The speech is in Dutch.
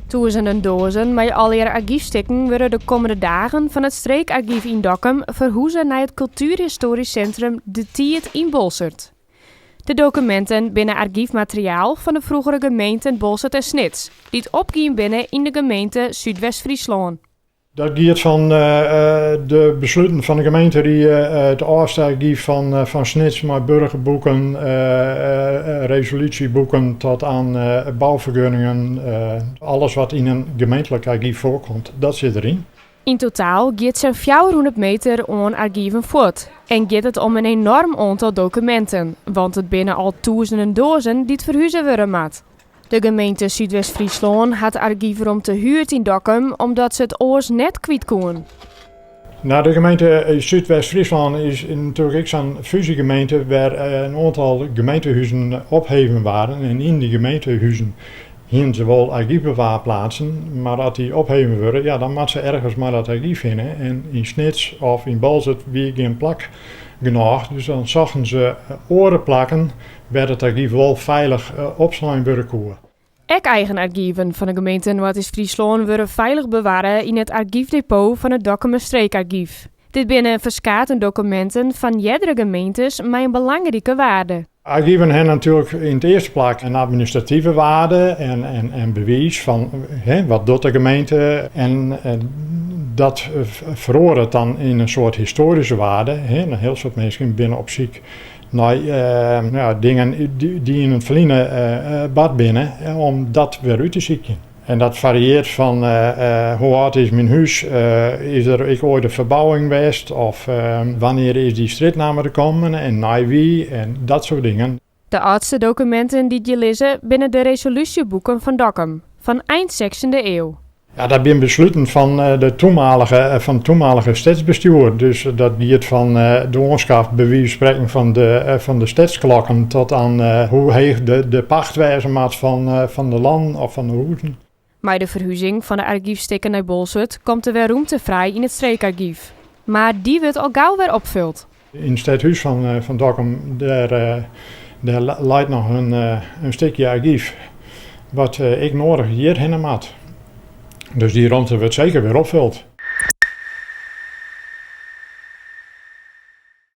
Duizenden dozen met alleer archiefstukken worden de komende dagen van het streekarchief in Dokkum verhuizen naar het cultuurhistorisch centrum De Tiert in Bolsert. De documenten binnen archiefmateriaal van de vroegere gemeenten Bolsert en Snits, die het opgien binnen in de gemeente Zuidwest-Friesland. Dat gaat van de besluiten van de gemeente die het eerste archief van Snits met burgerboeken, resolutieboeken tot aan bouwvergunningen, alles wat in een gemeentelijk archief voorkomt, dat zit erin. In totaal gaat zo'n 400 meter aan archieven voort en gaat het om een enorm aantal documenten, want het binnen al duizenden dozen die het verhuizen worden moet. De gemeente Zuidwest-Friesland had archieven te huurt in Dokkum omdat ze het oors net kwijt konden. Nou, de gemeente Zuidwest-Friesland is natuurlijk ook zo'n fusiegemeente waar een aantal gemeentehuizen opheven waren. En in die gemeentehuizen hingen ze wel archiefbewaarplaatsen, maar als die opheven worden, ja, dan moet ze ergens maar dat archief vinden. En in Snits of in Bolsert wie geen plak genoeg, dus dan zagen ze oren plakken, werd het archief wel veilig opslaan worden koer. Ook eigen archieven van de gemeente Noord-Friesland worden veilig bewaren in het archiefdepot van het Dokkumer Streekarchief. Dit binnen verskaten documenten van meerdere gemeentes met een belangrijke waarde. Archieven hebben natuurlijk in het eerste plaats een administratieve waarde en bewijs van wat doet de gemeente. En dat verhoort dan in een soort historische waarde. Een heel soort mensen binnen op ziek naar dingen die in het verliezen bad binnen, om dat weer uit te zieken. En dat varieert van hoe oud is mijn huis, is er ooit een verbouwing geweest of wanneer is die straatnaam gekomen en naar wie en dat soort dingen. De oudste documenten die je lezen binnen de resolutieboeken van Dokkum, van eind 16e eeuw. Ja, dat zijn besluiten van het toenmalige stadsbestuur. Dus dat gaat van de oorschap, bij wie spreken van de stadsklokken tot aan hoe heeg de pacht wezen moet van de land of van de huizen. Bij de verhuizing van de archiefstukken naar Bolsert komt er weer ruimte vrij in het streekarchief. Maar die wordt al gauw weer opgevuld. In het stadhuis van Dokkum, daar leidt nog een stukje archief wat ik nodig hierheen moet. Dus die ruimte wordt zeker weer opgevuld.